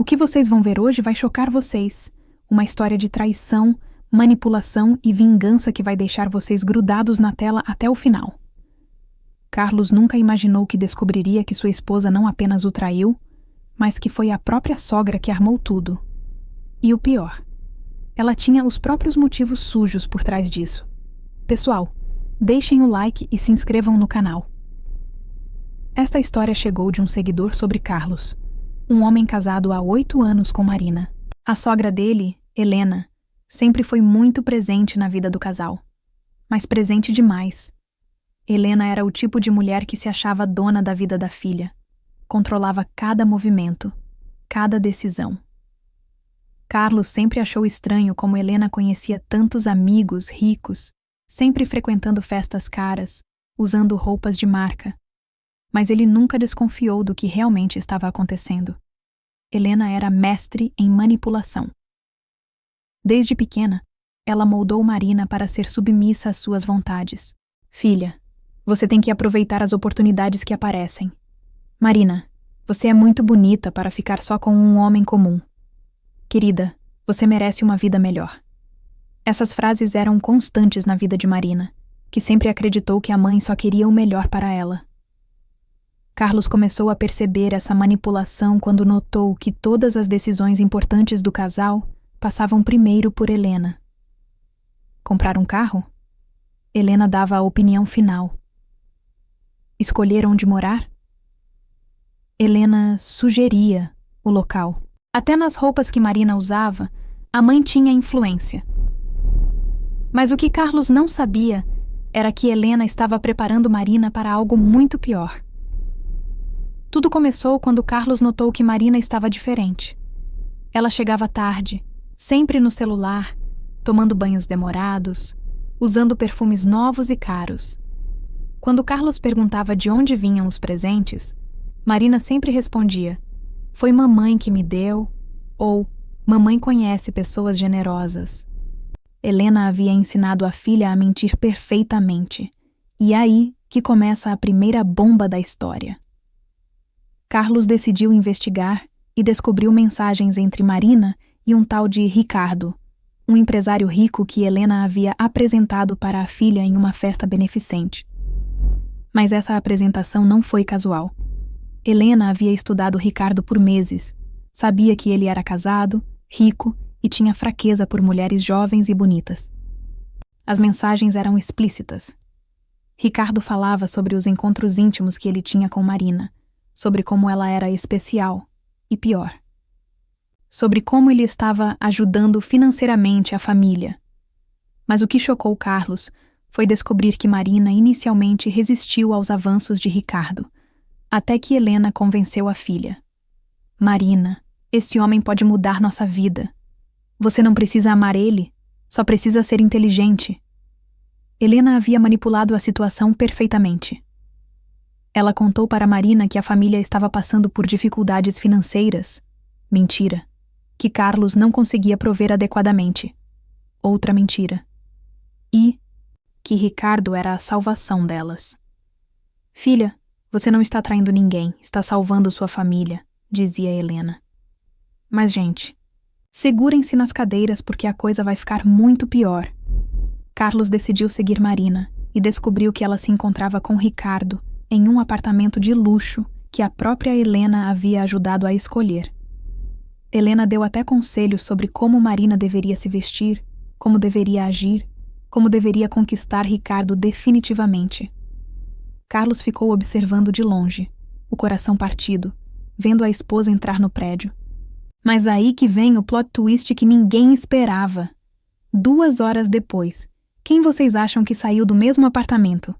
O que vocês vão ver hoje vai chocar vocês. Uma história de traição, manipulação e vingança que vai deixar vocês grudados na tela até o final. Carlos nunca imaginou que descobriria que sua esposa não apenas o traiu, mas que foi a própria sogra que armou tudo. E o pior, ela tinha os próprios motivos sujos por trás disso. Pessoal, deixem o like e se inscrevam no canal. Esta história chegou de um seguidor sobre Carlos, um homem casado há 8 anos com Marina. A sogra dele, Helena, sempre foi muito presente na vida do casal. Mas presente demais. Helena era o tipo de mulher que se achava dona da vida da filha. Controlava cada movimento, cada decisão. Carlos sempre achou estranho como Helena conhecia tantos amigos ricos, sempre frequentando festas caras, usando roupas de marca. Mas ele nunca desconfiou do que realmente estava acontecendo. Helena era mestre em manipulação. Desde pequena, ela moldou Marina para ser submissa às suas vontades. Filha, você tem que aproveitar as oportunidades que aparecem. Marina, você é muito bonita para ficar só com um homem comum. Querida, você merece uma vida melhor. Essas frases eram constantes na vida de Marina, que sempre acreditou que a mãe só queria o melhor para ela. Carlos começou a perceber essa manipulação quando notou que todas as decisões importantes do casal passavam primeiro por Helena. Comprar um carro? Helena dava a opinião final. Escolher onde morar? Helena sugeria o local. Até nas roupas que Marina usava, a mãe tinha influência. Mas o que Carlos não sabia era que Helena estava preparando Marina para algo muito pior. Tudo começou quando Carlos notou que Marina estava diferente. Ela chegava tarde, sempre no celular, tomando banhos demorados, usando perfumes novos e caros. Quando Carlos perguntava de onde vinham os presentes, Marina sempre respondia: "Foi mamãe que me deu", ou "Mamãe conhece pessoas generosas". Helena havia ensinado a filha a mentir perfeitamente, e é aí que começa a primeira bomba da história. Carlos decidiu investigar e descobriu mensagens entre Marina e um tal de Ricardo, um empresário rico que Helena havia apresentado para a filha em uma festa beneficente. Mas essa apresentação não foi casual. Helena havia estudado Ricardo por meses, sabia que ele era casado, rico e tinha fraqueza por mulheres jovens e bonitas. As mensagens eram explícitas. Ricardo falava sobre os encontros íntimos que ele tinha com Marina, sobre como ela era especial e pior, sobre como ele estava ajudando financeiramente a família. Mas o que chocou Carlos foi descobrir que Marina inicialmente resistiu aos avanços de Ricardo, até que Helena convenceu a filha. "Marina, esse homem pode mudar nossa vida. Você não precisa amar ele, só precisa ser inteligente." Helena havia manipulado a situação perfeitamente. Ela contou para Marina que a família estava passando por dificuldades financeiras. Mentira. Que Carlos não conseguia prover adequadamente. Outra mentira. E que Ricardo era a salvação delas. "Filha, você não está traindo ninguém, está salvando sua família", dizia Helena. Mas, gente, segurem-se nas cadeiras porque a coisa vai ficar muito pior. Carlos decidiu seguir Marina e descobriu que ela se encontrava com Ricardo em um apartamento de luxo que a própria Helena havia ajudado a escolher. Helena deu até conselhos sobre como Marina deveria se vestir, como deveria agir, como deveria conquistar Ricardo definitivamente. Carlos ficou observando de longe, o coração partido, vendo a esposa entrar no prédio. Mas aí que vem o plot twist que ninguém esperava. 2 horas depois, quem vocês acham que saiu do mesmo apartamento?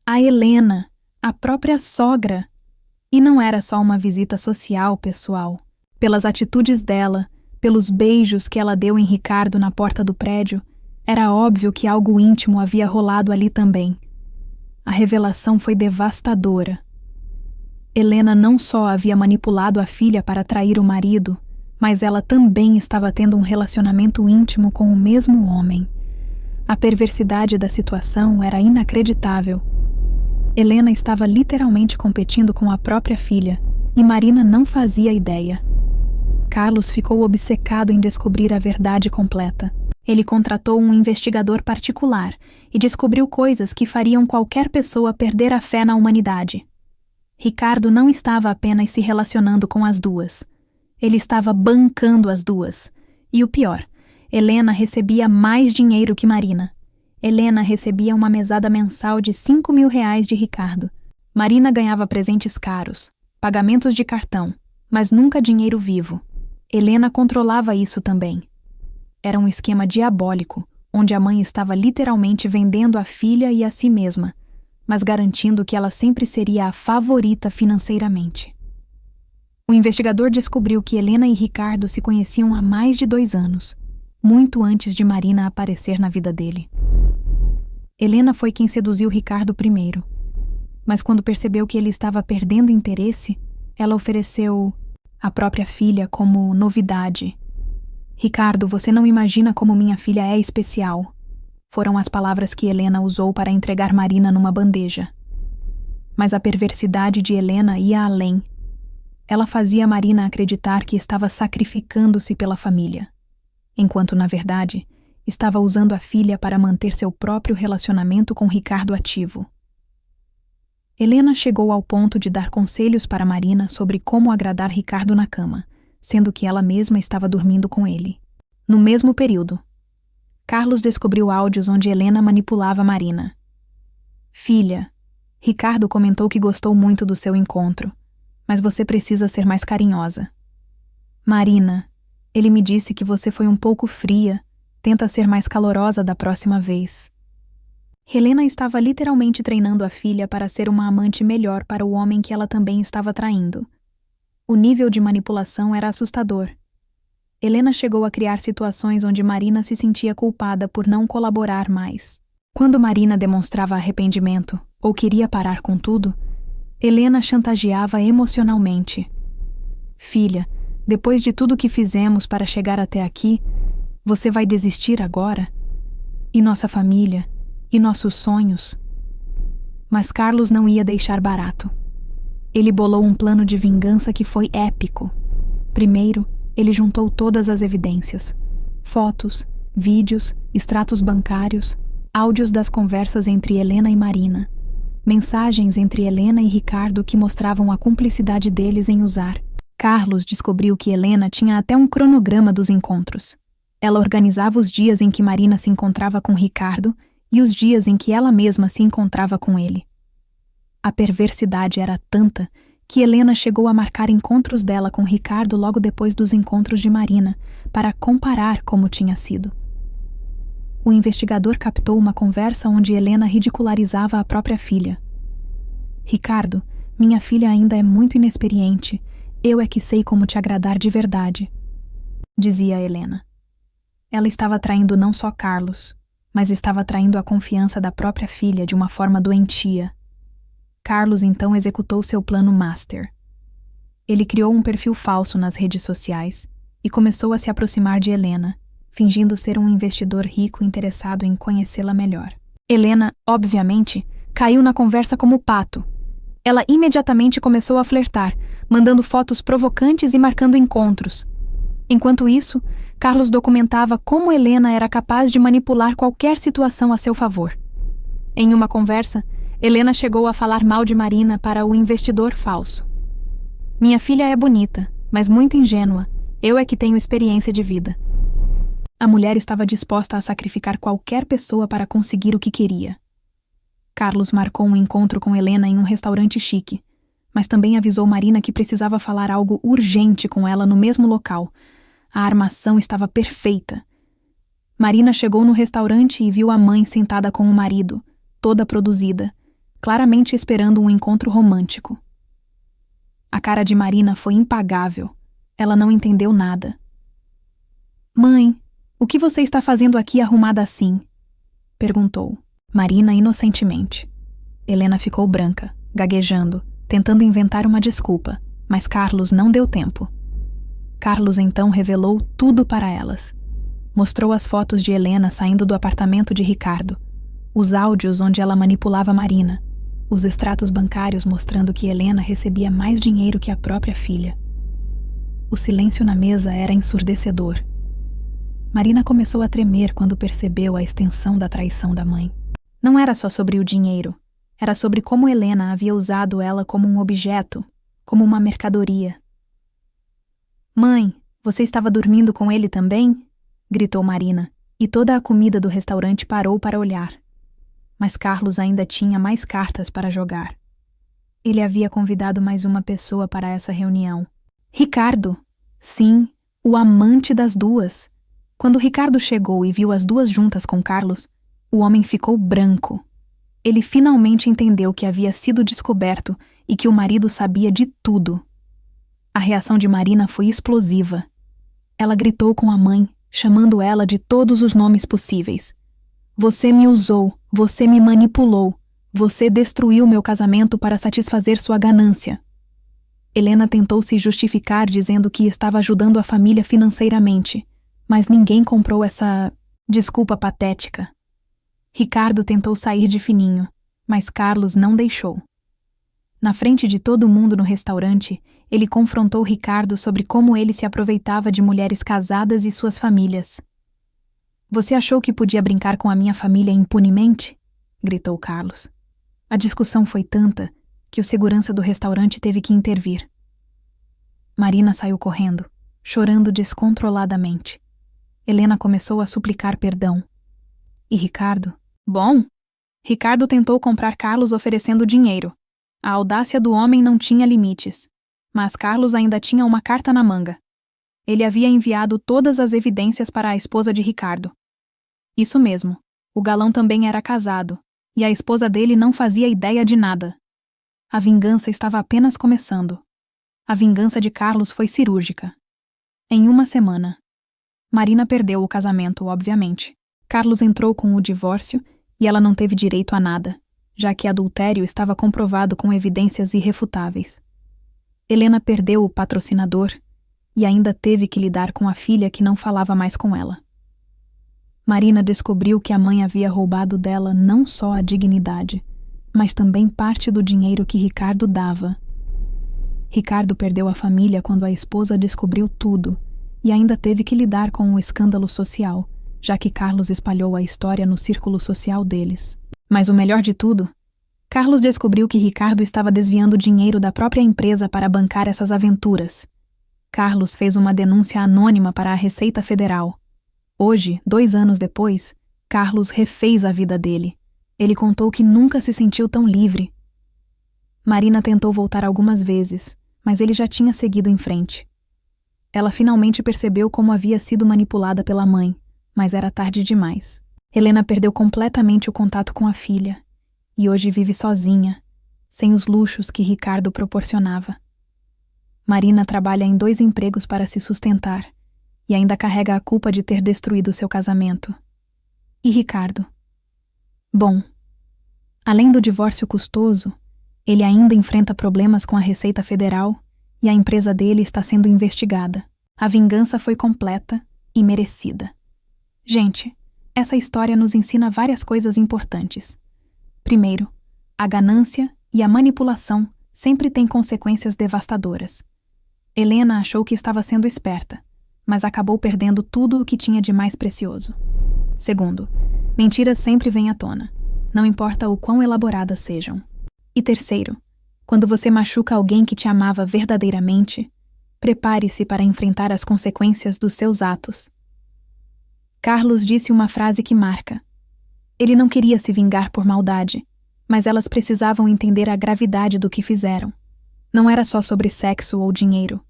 A Helena, a própria sogra. E não era só uma visita social, pessoal. Pelas atitudes dela, pelos beijos que ela deu em Ricardo na porta do prédio, era óbvio que algo íntimo havia rolado ali também. A revelação foi devastadora. Helena não só havia manipulado a filha para trair o marido, mas ela também estava tendo um relacionamento íntimo com o mesmo homem. A perversidade da situação era inacreditável. Helena estava literalmente competindo com a própria filha, e Marina não fazia ideia. Carlos ficou obcecado em descobrir a verdade completa. Ele contratou um investigador particular e descobriu coisas que fariam qualquer pessoa perder a fé na humanidade. Ricardo não estava apenas se relacionando com as duas. Ele estava bancando as duas. E o pior, Helena recebia mais dinheiro que Marina. Helena recebia uma mesada mensal de R$ 5.000 de Ricardo. Marina ganhava presentes caros, pagamentos de cartão, mas nunca dinheiro vivo. Helena controlava isso também. Era um esquema diabólico, onde a mãe estava literalmente vendendo a filha e a si mesma, mas garantindo que ela sempre seria a favorita financeiramente. O investigador descobriu que Helena e Ricardo se conheciam há mais de 2 anos, muito antes de Marina aparecer na vida dele. Helena foi quem seduziu Ricardo primeiro, mas quando percebeu que ele estava perdendo interesse, ela ofereceu a própria filha como novidade. Ricardo, você não imagina como minha filha é especial. Foram as palavras que Helena usou para entregar Marina numa bandeja. Mas a perversidade de Helena ia além. Ela fazia Marina acreditar que estava sacrificando-se pela família, enquanto, na verdade, estava usando a filha para manter seu próprio relacionamento com Ricardo ativo. Helena chegou ao ponto de dar conselhos para Marina sobre como agradar Ricardo na cama, sendo que ela mesma estava dormindo com ele. No mesmo período, Carlos descobriu áudios onde Helena manipulava Marina. Filha, Ricardo comentou que gostou muito do seu encontro, mas você precisa ser mais carinhosa. Marina, ele me disse que você foi um pouco fria, tenta ser mais calorosa da próxima vez. Helena estava literalmente treinando a filha para ser uma amante melhor para o homem que ela também estava traindo. O nível de manipulação era assustador. Helena chegou a criar situações onde Marina se sentia culpada por não colaborar mais. Quando Marina demonstrava arrependimento ou queria parar com tudo, Helena chantageava emocionalmente. Filha, depois de tudo que fizemos para chegar até aqui, você vai desistir agora? E nossa família? E nossos sonhos? Mas Carlos não ia deixar barato. Ele bolou um plano de vingança que foi épico. Primeiro, ele juntou todas as evidências: fotos, vídeos, extratos bancários, áudios das conversas entre Helena e Marina, mensagens entre Helena e Ricardo que mostravam a cumplicidade deles em usar. Carlos descobriu que Helena tinha até um cronograma dos encontros. Ela organizava os dias em que Marina se encontrava com Ricardo e os dias em que ela mesma se encontrava com ele. A perversidade era tanta que Helena chegou a marcar encontros dela com Ricardo logo depois dos encontros de Marina, para comparar como tinha sido. O investigador captou uma conversa onde Helena ridicularizava a própria filha. Ricardo, minha filha ainda é muito inexperiente. Eu é que sei como te agradar de verdade, dizia Helena. Ela estava traindo não só Carlos, mas estava traindo a confiança da própria filha de uma forma doentia. Carlos então executou seu plano master. Ele criou um perfil falso nas redes sociais e começou a se aproximar de Helena, fingindo ser um investidor rico interessado em conhecê-la melhor. Helena, obviamente, caiu na conversa como pato. Ela imediatamente começou a flertar, mandando fotos provocantes e marcando encontros. Enquanto isso, Carlos documentava como Helena era capaz de manipular qualquer situação a seu favor. Em uma conversa, Helena chegou a falar mal de Marina para o investidor falso. Minha filha é bonita, mas muito ingênua. Eu é que tenho experiência de vida. A mulher estava disposta a sacrificar qualquer pessoa para conseguir o que queria. Carlos marcou um encontro com Helena em um restaurante chique, mas também avisou Marina que precisava falar algo urgente com ela no mesmo local. A armação estava perfeita. Marina chegou no restaurante e viu a mãe sentada com o marido, toda produzida, claramente esperando um encontro romântico. A cara de Marina foi impagável. Ela não entendeu nada. Mãe, o que você está fazendo aqui arrumada assim? Perguntou. Marina inocentemente. Helena ficou branca, gaguejando, tentando inventar uma desculpa, mas Carlos não deu tempo. Carlos então revelou tudo para elas. Mostrou as fotos de Helena saindo do apartamento de Ricardo, os áudios onde ela manipulava Marina, os extratos bancários mostrando que Helena recebia mais dinheiro que a própria filha. O silêncio na mesa era ensurdecedor. Marina começou a tremer quando percebeu a extensão da traição da mãe. Não era só sobre o dinheiro. Era sobre como Helena havia usado ela como um objeto, como uma mercadoria. "Mãe, você estava dormindo com ele também?" gritou Marina, e toda a comida do restaurante parou para olhar. Mas Carlos ainda tinha mais cartas para jogar. Ele havia convidado mais uma pessoa para essa reunião. Ricardo! Sim, o amante das duas. Quando Ricardo chegou e viu as duas juntas com Carlos, o homem ficou branco. Ele finalmente entendeu que havia sido descoberto e que o marido sabia de tudo. A reação de Marina foi explosiva. Ela gritou com a mãe, chamando ela de todos os nomes possíveis. "Você me usou, você me manipulou, você destruiu meu casamento para satisfazer sua ganância." Helena tentou se justificar dizendo que estava ajudando a família financeiramente, mas ninguém comprou essa desculpa patética. Ricardo tentou sair de fininho, mas Carlos não deixou. Na frente de todo mundo no restaurante, ele confrontou Ricardo sobre como ele se aproveitava de mulheres casadas e suas famílias. "Você achou que podia brincar com a minha família impunemente?" gritou Carlos. A discussão foi tanta que o segurança do restaurante teve que intervir. Marina saiu correndo, chorando descontroladamente. Helena começou a suplicar perdão. E Ricardo? Bom, Ricardo tentou comprar Carlos oferecendo dinheiro. A audácia do homem não tinha limites. Mas Carlos ainda tinha uma carta na manga. Ele havia enviado todas as evidências para a esposa de Ricardo. Isso mesmo, o galão também era casado, e a esposa dele não fazia ideia de nada. A vingança estava apenas começando. A vingança de Carlos foi cirúrgica. Em uma semana, Marina perdeu o casamento, obviamente. Carlos entrou com o divórcio e ela não teve direito a nada, já que adultério estava comprovado com evidências irrefutáveis. Helena perdeu o patrocinador e ainda teve que lidar com a filha que não falava mais com ela. Marina descobriu que a mãe havia roubado dela não só a dignidade, mas também parte do dinheiro que Ricardo dava. Ricardo perdeu a família quando a esposa descobriu tudo e ainda teve que lidar com o escândalo social, já que Carlos espalhou a história no círculo social deles. Mas o melhor de tudo, Carlos descobriu que Ricardo estava desviando dinheiro da própria empresa para bancar essas aventuras. Carlos fez uma denúncia anônima para a Receita Federal. Hoje, 2 anos depois, Carlos refez a vida dele. Ele contou que nunca se sentiu tão livre. Marina tentou voltar algumas vezes, mas ele já tinha seguido em frente. Ela finalmente percebeu como havia sido manipulada pela mãe, mas era tarde demais. Helena perdeu completamente o contato com a filha, e hoje vive sozinha, sem os luxos que Ricardo proporcionava. Marina trabalha em 2 empregos para se sustentar, e ainda carrega a culpa de ter destruído seu casamento. E Ricardo? Bom, além do divórcio custoso, ele ainda enfrenta problemas com a Receita Federal e a empresa dele está sendo investigada. A vingança foi completa e merecida. Gente, essa história nos ensina várias coisas importantes. Primeiro, a ganância e a manipulação sempre têm consequências devastadoras. Helena achou que estava sendo esperta, mas acabou perdendo tudo o que tinha de mais precioso. Segundo, mentiras sempre vêm à tona, não importa o quão elaboradas sejam. E terceiro, quando você machuca alguém que te amava verdadeiramente, prepare-se para enfrentar as consequências dos seus atos. Carlos disse uma frase que marca. Ele não queria se vingar por maldade, mas elas precisavam entender a gravidade do que fizeram. Não era só sobre sexo ou dinheiro.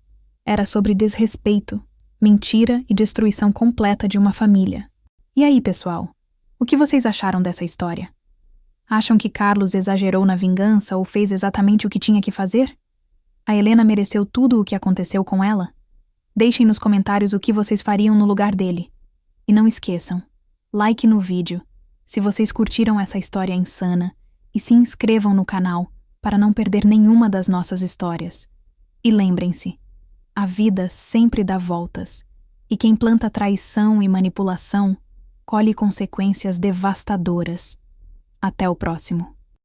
Era sobre desrespeito, mentira e destruição completa de uma família. E aí, pessoal? O que vocês acharam dessa história? Acham que Carlos exagerou na vingança ou fez exatamente o que tinha que fazer? A Helena mereceu tudo o que aconteceu com ela? Deixem nos comentários o que vocês fariam no lugar dele. E não esqueçam, like no vídeo, se vocês curtiram essa história insana, e se inscrevam no canal para não perder nenhuma das nossas histórias. E lembrem-se, a vida sempre dá voltas, e quem planta traição e manipulação colhe consequências devastadoras. Até o próximo.